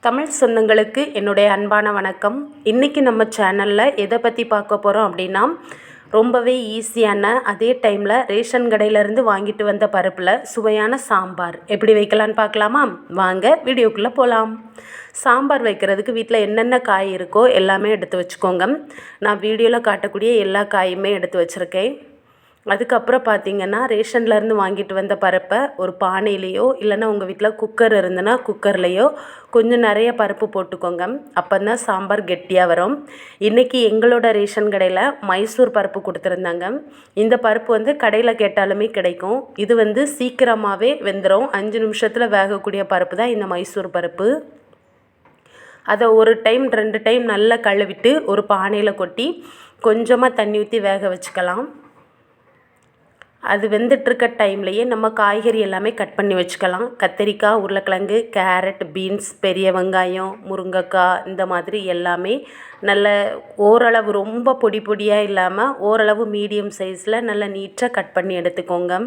தமிழ் சொந்தங்களுக்கு என்னுடைய அன்பான வணக்கம். இன்றைக்கி நம்ம சேனலில் எதை பற்றி பார்க்க போகிறோம் அப்படின்னா, ரொம்பவே ஈஸியான அதே டைமில் ரேஷன் கடையிலேருந்து வாங்கிட்டு வந்த பருப்பில் சுவையான சாம்பார் எப்படி வைக்கலான்னு பார்க்கலாமா? வாங்க வீடியோக்குள்ளே போகலாம். சாம்பார் வைக்கிறதுக்கு வீட்டில் என்னென்ன காய் இருக்கோ எல்லாமே எடுத்து வச்சுக்கோங்க. நான் வீடியோவில் காட்டக்கூடிய எல்லா காயுமே எடுத்து வச்சுருக்கேன். அதுக்கப்புறம் பார்த்திங்கன்னா, ரேஷன்லேருந்து வாங்கிட்டு வந்த பருப்பை ஒரு பானையிலையோ இல்லைன்னா உங்கள் வீட்டில் குக்கர் இருந்துன்னா குக்கர்லேயோ கொஞ்சம் நிறைய பருப்பு போட்டுக்கோங்க. அப்போ தான் சாம்பார் கெட்டியாக வரும். இன்றைக்கி எங்களோட ரேஷன் கடையில் மைசூர் பருப்பு கொடுத்துருந்தாங்க. இந்த பருப்பு வந்து கடையில் கேட்டாலுமே கிடைக்கும். இது சீக்கிரமாகவே வெந்துடும். 5 நிமிஷத்தில் வேகக்கூடிய பருப்பு தான் இந்த மைசூர் பருப்பு. அதை ஒரு டைம் 2 டைம் நல்லா கழுவிட்டு ஒரு பானையில் கொட்டி கொஞ்சமாக தண்ணி ஊற்றி வேக வச்சுக்கலாம். அது வெந்துட்டுருக்க டைம்லையே நம்ம காய்கறி எல்லாமே கட் பண்ணி வச்சுக்கலாம். கத்திரிக்காய், உருளைக்கிழங்கு, கேரட், பீன்ஸ், பெரிய வெங்காயம், முருங்கைக்காய், இந்த மாதிரி எல்லாமே நல்ல ஓரளவு ரொம்ப பொடி பொடியாக இல்லாமல் ஓரளவு மீடியம் சைஸில் நல்லா நீட்டாக கட் பண்ணி எடுத்துக்கோங்க.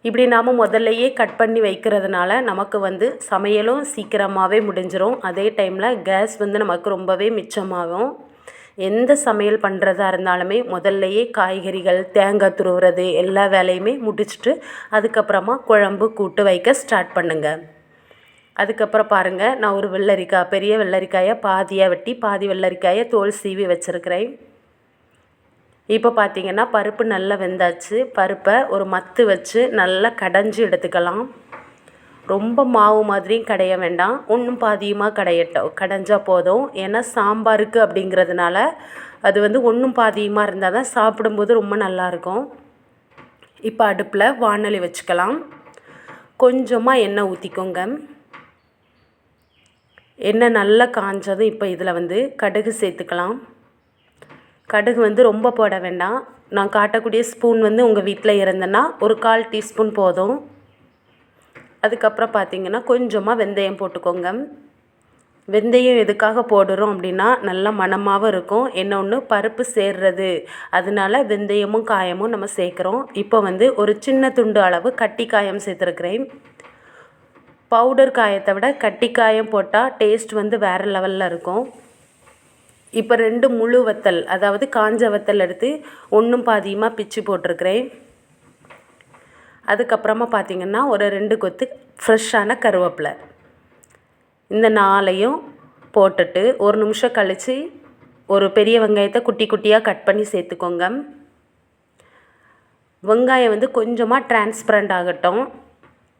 இப்படி நாம் முதல்லையே கட் பண்ணி வைக்கிறதுனால நமக்கு சமையலும் சீக்கிரமாகவே முடிஞ்சிடும். அதே டைமில் கேஸ் நமக்கு ரொம்பவே மிச்சமாகும். எந்த சமையல் பண்ணுறதா இருந்தாலுமே முதல்லையே காய்கறிகள், தேங்காய் துருவுறது எல்லா வேலையுமே முடிச்சுட்டு அதுக்கப்புறமா குழம்பு கூட்டு வைக்க ஸ்டார்ட் பண்ணுங்கள். அதுக்கப்புறம் பாருங்கள், நான் ஒரு வெள்ளரிக்காய், பெரிய வெள்ளரிக்காயை பாதியாக வெட்டி பாதி வெள்ளரிக்காயை தோல் சீவி வச்சுருக்கிறேன். இப்போ பார்த்திங்கன்னா பருப்பு நல்லா வெந்தாச்சு. பருப்பை ஒரு மத்து வச்சு நல்லா கடைஞ்சி எடுத்துக்கலாம். ரொம்ப மாவு மாதிரியும் கடைய வேண்டாம், ஒன்றும் பாதியுமாக கடைஞ்சால் போதும். ஏன்னா சாம்பாருக்கு அப்படிங்கிறதுனால அது ஒன்றும் பாதியுமாக இருந்தால் தான் சாப்பிடும்போது ரொம்ப நல்லாயிருக்கும். இப்போ அடுப்பில் வாணலி வச்சுக்கலாம். கொஞ்சமாக எண்ணெய் ஊற்றிக்கோங்க. எண்ணெய் நல்லா காஞ்சதும் இப்போ இதில் கடுகு சேர்த்துக்கலாம். கடுகு ரொம்ப போட வேண்டாம். நான் காட்டக்கூடிய ஸ்பூன் உங்கள் வீட்டில் இருந்தேன்னா ஒரு 1/4 டீஸ்பூன் போதும். அதுக்கப்புறம் பார்த்திங்கன்னா கொஞ்சமாக வெந்தயம் போட்டுக்கோங்க. வெந்தயம் எதுக்காக போடுறோம் அப்படின்னா நல்லா மணமாகவும் இருக்கும். இன்னொன்று பருப்பு சேர்றது, அதனால வெந்தயமும் காயமும் நம்ம சேர்க்குறோம். இப்போ ஒரு சின்ன துண்டு அளவு கட்டி காயம் சேர்த்துருக்குறேன். பவுடர் காயத்தை விட கட்டி காயம் போட்டால் டேஸ்ட் வேறு லெவலில் இருக்கும். இப்போ 2 முழு வத்தல், அதாவது காஞ்ச வத்தல் எடுத்து ஒன்றும் பாதியுமாக பிச்சு போட்டிருக்கிறேன். அதுக்கப்புறமா பார்த்திங்கன்னா ஒரு 2 கொத்து ஃப்ரெஷ்ஷான கருவேப்பிலை, இந்த 4ஐயும் போட்டுட்டு ஒரு நிமிஷம் கழித்து ஒரு பெரிய வெங்காயத்தை குட்டி குட்டியாக கட் பண்ணி சேர்த்துக்கோங்க. வெங்காயம் கொஞ்சமாக டிரான்ஸ்பரண்ட் ஆகட்டும்,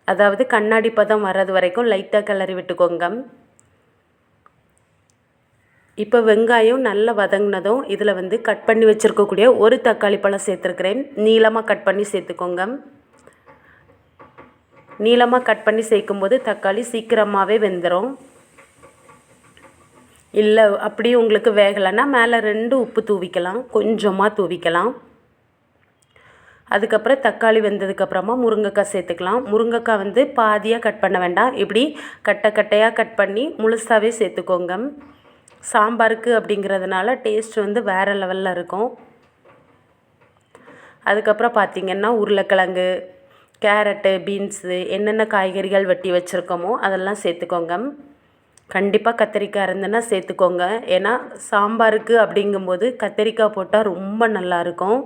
அதாவது கண்ணாடி பதம் வர்றது வரைக்கும் லைட்டாக கிளறி விட்டுக்கோங்க. இப்போ வெங்காயம் நல்லா வதங்கினதும் இதில் கட் பண்ணி வச்சுருக்கக்கூடிய ஒரு தக்காளி பழம் சேர்த்துருக்கிறேன். நீளமாக கட் பண்ணி சேர்த்துக்கோங்க. நீளமாக கட் பண்ணி சேர்க்கும்போது தக்காளி சீக்கிரமாகவே வெந்துடும். இல்லை அப்படியே உங்களுக்கு வேகலைன்னா மேலே 2 உப்பு தூவிக்கலாம், கொஞ்சமாக தூவிக்கலாம். அதுக்கப்புறம் தக்காளி வெந்ததுக்கப்புறமா முருங்கைக்காய் சேர்த்துக்கலாம். முருங்கைக்காய் பாதியாக கட் பண்ண வேண்டாம், இப்படி கட்டையாக கட் பண்ணி முழுசாகவே சேர்த்துக்கோங்க. சாம்பாருக்கு அப்படிங்கிறதுனால டேஸ்ட் வேறு லெவலில் இருக்கும். அதுக்கப்புறம் பார்த்திங்கன்னா உருளைக்கிழங்கு, கேரட்டு, பீன்ஸு என்னென்ன காய்கறிகள் வெட்டி வச்சுருக்கோமோ அதெல்லாம் சேர்த்துக்கோங்க. கண்டிப்பாக கத்திரிக்காய் இருந்துன்னா சேர்த்துக்கோங்க. ஏன்னா சாம்பாருக்கு அப்படிங்கும்போது கத்திரிக்காய் போட்டால் ரொம்ப நல்லாயிருக்கும்.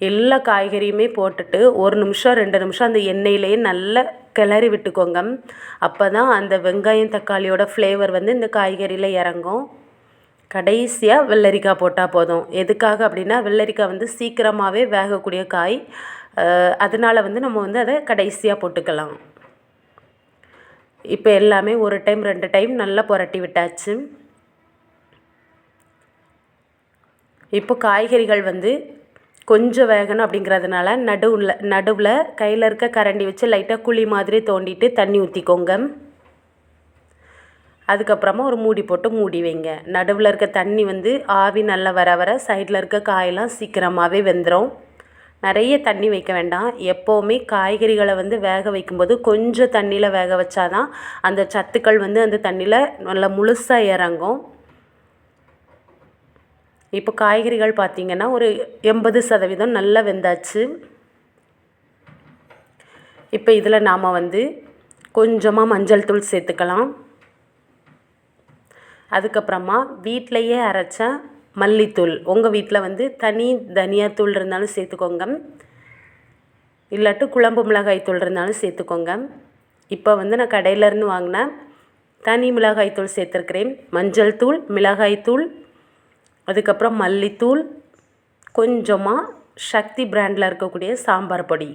எல்லா காய்கறியுமே போட்டுட்டு 1 நிமிஷம் 2 நிமிஷம் அந்த எண்ணெயிலேயே நல்லா கிளறி விட்டுக்கோங்க. அப்போ தான் அந்த வெங்காயம் தக்காளியோட ஃப்ளேவர் இந்த காய்கறியில் இறங்கும். கடைசியாக வெள்ளரிக்காய் போட்டால் போதும். எதுக்காக அப்படின்னா வெள்ளரிக்காய் சீக்கிரமாகவே வேகக்கூடிய காய், அதனால் நம்ம அதை கடைசியாக போட்டுக்கலாம். இப்போ எல்லாமே ஒரு டைம் 2 டைம் நல்லா புரட்டி விட்டாச்சு. இப்போ காய்கறிகள் கொஞ்சம் வேகணும் அப்படிங்கிறதுனால நடுவில் கையில் இருக்க கரண்டி வச்சு லைட்டாக குழி மாதிரி தோண்டிட்டு தண்ணி ஊற்றிக்கோங்க. அதுக்கப்புறமா ஒரு மூடி போட்டு மூடி வைங்க. நடுவில் இருக்க தண்ணி ஆவி நல்லா வர வர சைடில் இருக்க காயெல்லாம் சீக்கிரமாகவே வெந்துடும். நிறைய தண்ணி வைக்க வேண்டாம். எப்போவுமே காய்கறிகளை வேக வைக்கும்போது கொஞ்சம் தண்ணியில் வேக வச்சாதான் அந்த சத்துக்கள் அந்த தண்ணியில் நல்லா முழுசாக இறங்கும். இப்போ காய்கறிகள் பார்த்திங்கன்னா ஒரு 80% நல்லா வெந்தாச்சு. இப்போ இதில் நாம் கொஞ்சமாக மஞ்சள் தூள் சேர்த்துக்கலாம். அதுக்கப்புறமா வீட்டிலையே அரைச்ச மல்லித்தூள், உங்கள் வீட்டில் வந்து தனி தனியாத்தூள் இருந்தாலும் சேர்த்துக்கோங்க, இல்லாட்டி குழம்பு மிளகாய் தூள் இருந்தாலும் சேர்த்துக்கோங்க. இப்போ வந்து நான் கடையிலேருந்து வாங்கின தனி மிளகாய் தூள் சேர்த்துருக்கிறேன். மஞ்சள் தூள், மிளகாய் தூள், அதுக்கப்புறம் மல்லித்தூள், கொஞ்சமாக சக்தி பிராண்டில் இருக்கக்கூடிய சாம்பார் பொடி.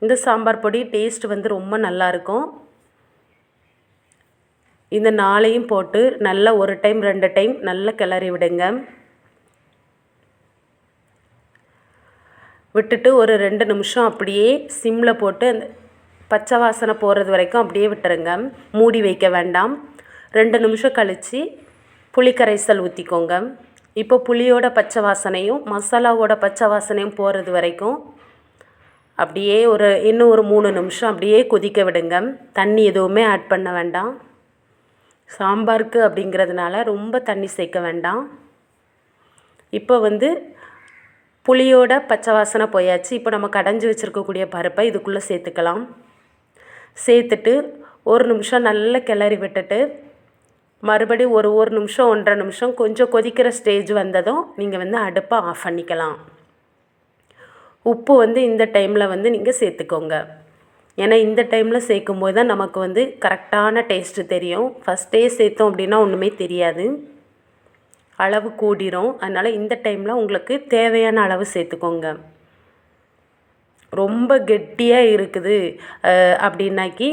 இந்த சாம்பார் பொடி டேஸ்ட் வந்து ரொம்ப நல்லாயிருக்கும். இந்த 4ஐயும் போட்டு நல்லா 1 டைம் 2 டைம் நல்லா கிளறி விடுங்க. விட்டுட்டு ஒரு 2 நிமிஷம் அப்படியே சிம்மில் போட்டு அந்த பச்சை வாசனை போகிறது வரைக்கும் அப்படியே விட்டுருங்க. மூடி வைக்க வேண்டாம். 2 நிமிஷம் கழித்து புளி கரைசல் ஊற்றிக்கோங்க. இப்போ புளியோட பச்சை வாசனையும் மசாலாவோட பச்சை வாசனையும் போகிறது வரைக்கும் அப்படியே இன்னும் ஒரு 3 நிமிஷம் அப்படியே கொதிக்க விடுங்க. தண்ணி எதுவுமே ஆட் பண்ண வேண்டாம். சாம்பாருக்கு அப்படிங்கிறதுனால ரொம்ப தண்ணி சேர்க்க வேண்டாம். இப்போ வந்து புளியோட பச்சை வாசனை போயாச்சு. இப்போ நம்ம கடைஞ்சி வச்சுருக்கக்கூடிய பருப்பை இதுக்குள்ளே சேர்த்துக்கலாம். சேர்த்துட்டு 1 நிமிஷம் நல்லா கிளறி விட்டுட்டு மறுபடியும் ஒரு நிமிஷம் 1.5 நிமிஷம் கொஞ்சம் கொதிக்கிற ஸ்டேஜ் வந்ததும் நீங்கள் வந்து அடுப்பை ஆஃப் பண்ணிக்கலாம். உப்பு வந்து இந்த டைமில் வந்து நீங்கள் சேர்த்துக்கோங்க. ஏன்னா இந்த டைமில் சேர்க்கும்போது தான் நமக்கு வந்து கரெக்டான டேஸ்ட்டு தெரியும். ஃபஸ்ட்டே சேர்த்தோம் அப்படின்னா ஒன்றுமே தெரியாது, அளவு கூடிரும். அதனால் இந்த டைமில் உங்களுக்கு தேவையான அளவு சேர்த்துக்கோங்க. ரொம்ப கெட்டியாக இருக்குது அப்படின்னாக்கி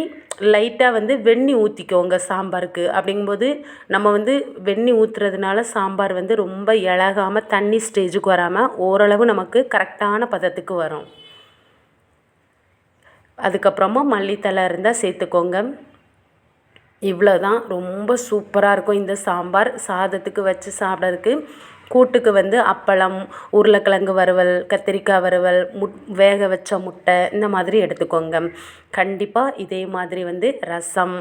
லைட்டாக வந்து வெந்நீர் ஊற்றிக்கோங்க சாம்பாருக்கு. அப்படிங்கும்போது நம்ம வந்து வெந்நீர் ஊற்றுறதுனால சாம்பார் வந்து ரொம்ப இளகாமல் தண்ணி ஸ்டேஜுக்கு வராமல் ஓரளவு நமக்கு கரெக்டான பதத்துக்கு வரும். அதுக்கப்புறமா மல்லித்தலை இருந்தால் சேர்த்துக்கோங்க. இவ்வளோ தான். ரொம்ப சூப்பராக இருக்கும் இந்த சாம்பார். சாதத்துக்கு வச்சு சாப்பிட்றதுக்கு, கூட்டுக்கு வந்து அப்பளம், உருளைக்கிழங்கு வறுவல், கத்திரிக்காய் வறுவல், வேக வச்ச முட்டை இந்த மாதிரி எடுத்துக்கோங்க. கண்டிப்பாக இதே மாதிரி வந்து ரசம்,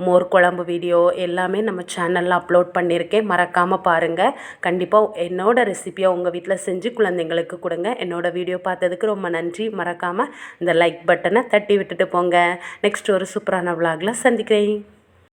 மோர் குழம்பு வீடியோ எல்லாமே நம்ம சேனலில் அப்லோட் பண்ணியிருக்கேன். மறக்காமல் பாருங்கள். கண்டிப்பாக என்னோடய ரெசிபியை உங்கள் வீட்டில் செஞ்சு குழந்தைங்களுக்கு கொடுங்க. என்னோடய வீடியோ பார்த்ததுக்கு ரொம்ப நன்றி. மறக்காமல் இந்த லைக் பட்டனை தட்டி விட்டுட்டு போங்க. நெக்ஸ்ட் ஒரு சூப்பரான விலாகில் சந்திக்கிறேன்.